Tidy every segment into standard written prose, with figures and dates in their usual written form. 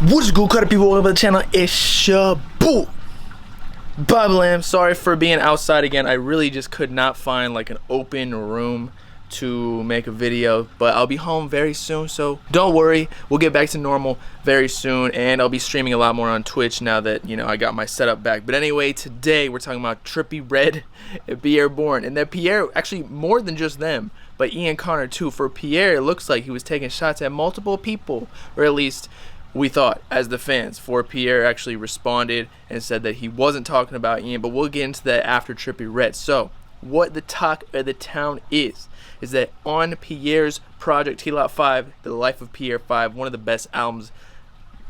What is good, Trippie? Welcome to the channel. It's your boo, Bob Lamb. Sorry for being outside again. I really just could not find like an open room to make a video, but I'll be home very soon, so don't worry, we'll get back to normal very soon, and I'll be streaming a lot more on Twitch now that, you know, I got my setup back. But anyway, today we're talking about Trippie Redd and Pierre Bourne, and that Pierre, actually more than just them, but Ian Connor too. For Pierre, it looks like he was taking shots at multiple people, or at least we thought as the fans. For Pierre actually responded and said that he wasn't talking about Ian, but we'll get into that after Trippie Redd. So what the talk of the town is that on Pierre's project TLOP5, The Life of Pierre 5, one of the best albums,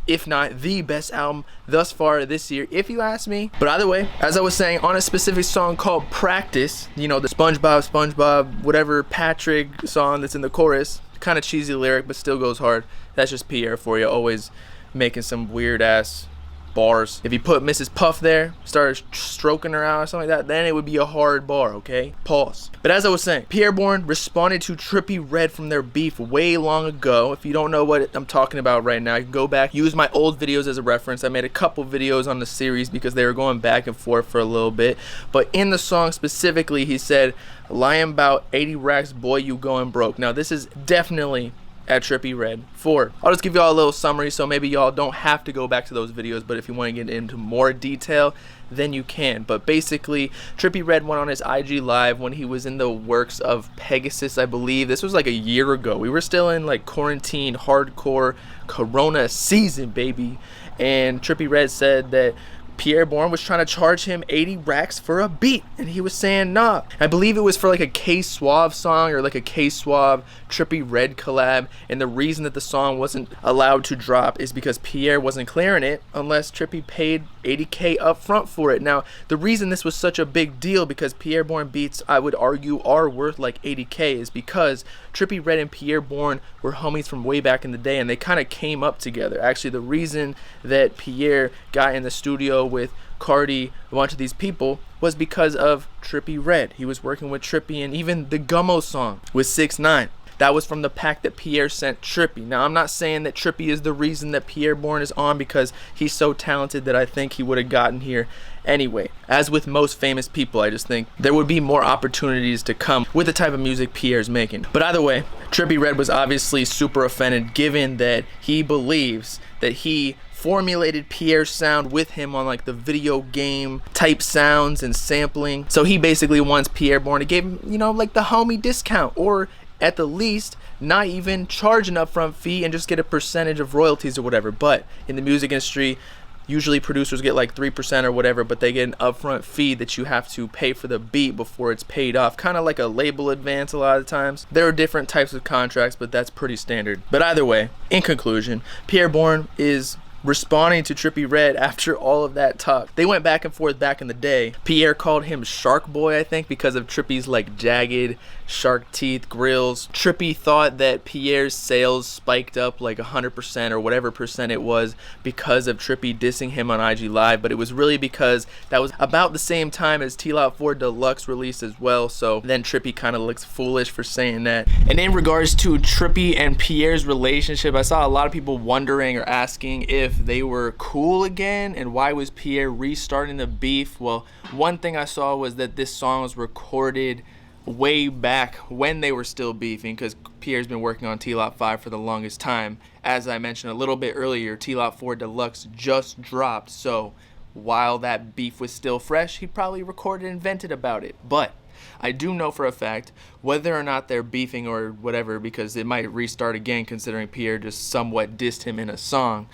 if not the best album thus far this year, if you ask me. But either way, as I was saying, on a specific song called Practice, you know, the SpongeBob, whatever Patrick song that's in the chorus, kind of cheesy lyric, but still goes hard. That's just Pierre for you, always making some weird ass bars. If you put Mrs. Puff there, started stroking her out or something like that, then it would be a hard bar, okay? Pause. But as I was saying, Pierre Bourne responded to Trippie Redd from their beef way long ago. If you don't know what I'm talking about right now, you can go back, use my old videos as a reference. I made a couple videos on the series because they were going back and forth for a little bit. But in the song specifically, he said, "Lying about 80 racks, boy, you going broke." Now, this is definitely at Trippie Redd 4. I'll just give y'all a little summary, so maybe y'all don't have to go back to those videos, but if you want to get into more detail, then you can. But basically, Trippie Redd went on his IG live when he was in the works of Pegasus, I believe. This was like a year ago. We were still in like quarantine, hardcore Corona season, baby. And Trippie Redd said that Pierre Bourne was trying to charge him 80 racks for a beat, and he was saying nah. I believe it was for like a K-Suave song or like a K-Suave Trippie Redd collab, and the reason that the song wasn't allowed to drop is because Pierre wasn't clearing it unless Trippie paid 80K up front for it. Now, the reason this was such a big deal, because Pierre Bourne beats, I would argue, are worth like 80K, is because Trippie Redd and Pierre Bourne were homies from way back in the day, and they kind of came up together. Actually, the reason that Pierre got in the studio with Cardi, a bunch of these people, was because of Trippie Redd. He was working with Trippie, and even the Gummo song with 6ix9ine, that was from the pack that Pierre sent Trippie. Now, I'm not saying that Trippie is the reason that Pierre Bourne is on, because he's so talented that I think he would have gotten here anyway. As with most famous people, I just think there would be more opportunities to come with the type of music Pierre's making. But either way, Trippie Redd was obviously super offended, given that he believes that he formulated Pierre's sound with him on like the video game type sounds and sampling. So he basically wants Pierre Bourne to give him, you know, like the homie discount, or at the least not even charge an upfront fee and just get a percentage of royalties or whatever. But in the music industry, usually producers get like 3% or whatever, but they get an upfront fee that you have to pay for the beat before it's paid off, kind of like a label advance a lot of times. There are different types of contracts, but that's pretty standard. But either way, in conclusion, Pierre Bourne is responding to Trippie Redd after all of that talk. They went back and forth back in the day. Pierre called him Shark Boy, I think, because of Trippie's like jagged shark teeth grills. Trippie thought that Pierre's sales spiked up like 100% or whatever percent it was because of Trippie dissing him on IG Live, but it was really because that was about the same time as TLOP5 Deluxe released as well. So then Trippie kind of looks foolish for saying that. And in regards to Trippie and Pierre's relationship, I saw a lot of people wondering or asking if they were cool again, and why was Pierre restarting the beef. Well, one thing I saw was that this song was recorded way back when they were still beefing, because Pierre's been working on TLOP5 for the longest time. As I mentioned a little bit earlier, TLOP4 Deluxe just dropped, so while that beef was still fresh, he probably recorded and vented about it. But I do know for a fact, whether or not they're beefing or whatever, because it might restart again considering Pierre just somewhat dissed him in a song,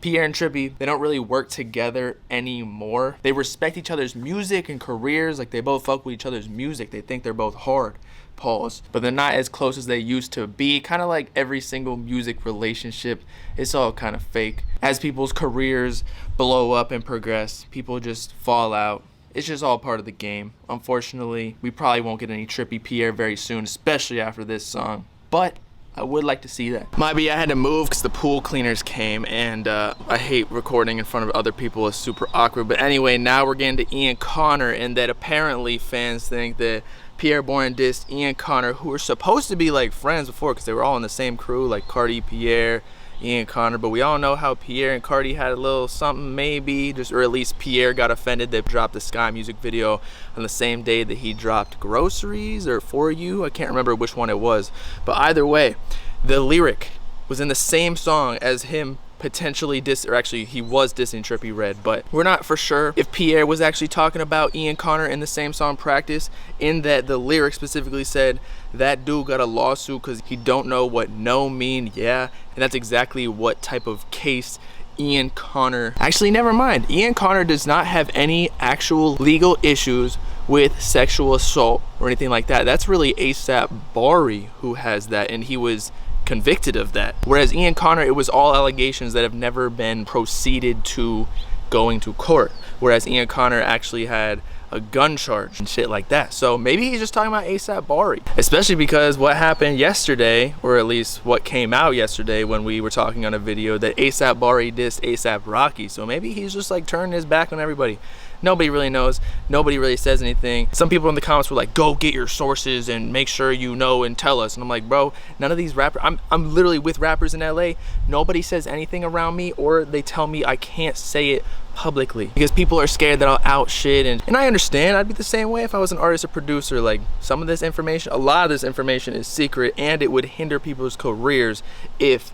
Pierre and Trippie, they don't really work together anymore. They respect each other's music and careers, like they both fuck with each other's music. They think they're both hard, pause, but they're not as close as they used to be. Kind of like every single music relationship, it's all kind of fake. As people's careers blow up and progress, people just fall out. It's just all part of the game. Unfortunately, we probably won't get any Trippie Pierre very soon, especially after this song, but I would like to see that. Might be I had to move because the pool cleaners came, and I hate recording in front of other people. It's super awkward. But anyway, now we're getting to Ian Connor, and that apparently fans think that Pierre Bourne dissed Ian Connor, who were supposed to be like friends before because they were all in the same crew, like Cardi, Pierre, Ian Connor, but we all know how Pierre and Cardi had a little something, maybe, just, or at least Pierre got offended. They dropped the Sky music video on the same day that he dropped Groceries or For You. I can't remember which one it was, but either way, the lyric was in the same song as him potentially or actually he was dissing Trippie Redd, but we're not for sure if Pierre was actually talking about Ian Connor in the same song Practice, in that the lyric specifically said that dude got a lawsuit because he don't know what no mean, yeah, and that's exactly what type of case Ian Connor, actually never mind, Ian Connor does not have any actual legal issues with sexual assault or anything like that. That's really ASAP Bari who has that, and he was convicted of that. Whereas Ian Connor, it was all allegations that have never been proceeded to going to court. Whereas Ian Connor actually had a gun charge and shit like that. So maybe he's just talking about ASAP Bari. Especially because what happened yesterday, or at least what came out yesterday when we were talking on a video, that ASAP Bari dissed ASAP Rocky. So maybe he's just like turning his back on everybody. Nobody really knows. Nobody really says anything. Some people in the comments were like, go get your sources and make sure you know and tell us. And I'm like, bro, none of these rappers, I'm literally with rappers in LA. Nobody says anything around me, or they tell me I can't say it publicly because people are scared that I'll out shit. And I understand. I'd be the same way if I was an artist or producer. Like, some of this information, a lot of this information is secret, and it would hinder people's careers if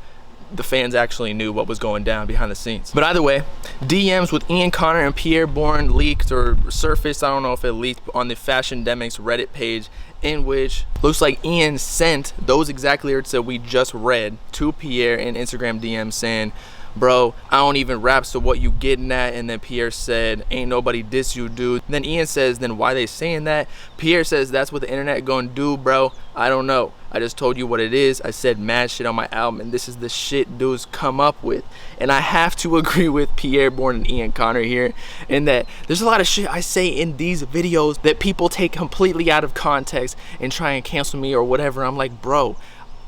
the fans actually knew what was going down behind the scenes. But either way, DMs with Ian Connor and Pierre Bourne leaked or surfaced. I don't know if it leaked on the Fashion Demics Reddit page, in which looks like Ian sent those exact lyrics that we just read to Pierre in Instagram DMs saying, bro, I don't even rap, so what you getting at? And then Pierre said, ain't nobody diss you, dude. Then Ian says, then why they saying that? Pierre says, that's what the internet gonna do, bro. I don't know. I just told you what it is. I said mad shit on my album, and this is the shit dudes come up with. And I have to agree with Pierre Bourne and Ian Connor here, in that there's a lot of shit I say in these videos that people take completely out of context and try and cancel me or whatever. I'm like, bro,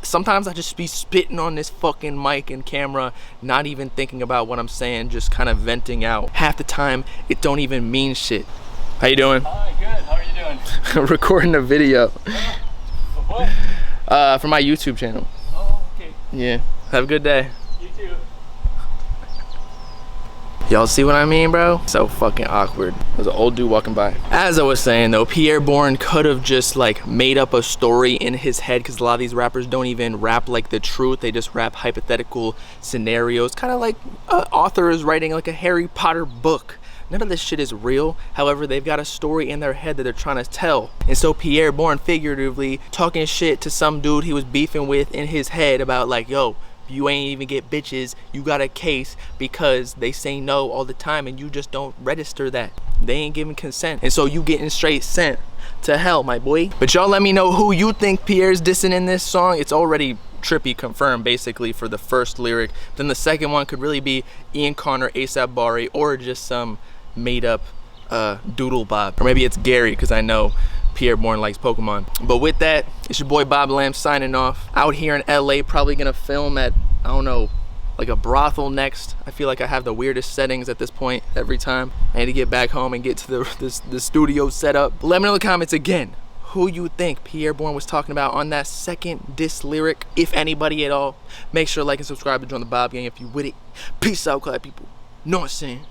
sometimes I just be spitting on this fucking mic and camera, not even thinking about what I'm saying, just kind of venting out. Half the time, it don't even mean shit. How you doing? Hi, good. How are you doing? Recording a video. What? For my YouTube channel. Oh, okay. Yeah. Have a good day. You too. Y'all see what I mean, bro? So fucking awkward. There's an old dude walking by. As I was saying though, Pierre Bourne could have just like made up a story in his head, because a lot of these rappers don't even rap like the truth. They just rap hypothetical scenarios, kind of like an author is writing like a Harry Potter book. None of this shit is real. However, they've got a story in their head that they're trying to tell. And so Pierre Bourne figuratively talking shit to some dude he was beefing with in his head about like, yo, you ain't even get bitches, you got a case because they say no all the time and you just don't register that. They ain't giving consent. And so you getting straight sent to hell, my boy. But y'all let me know who you think Pierre's dissing in this song. It's already Trippie confirmed basically for the first lyric. Then the second one could really be Ian Connor, ASAP Bari, or just some made up doodle bob. Or maybe it's Gary, because I know Pierre Bourne likes Pokemon. But with that, it's your boy Bob Lamb signing off. Out here in LA, probably gonna film at, I don't know, like a brothel next. I feel like I have the weirdest settings at this point every time. I need to get back home and get to the studio setup. Let me know in the comments again who you think Pierre Bourne was talking about on that second diss lyric, if anybody at all. Make sure to like and subscribe to join the Bob Gang if you with it. Peace out, clap people. Know what I'm saying?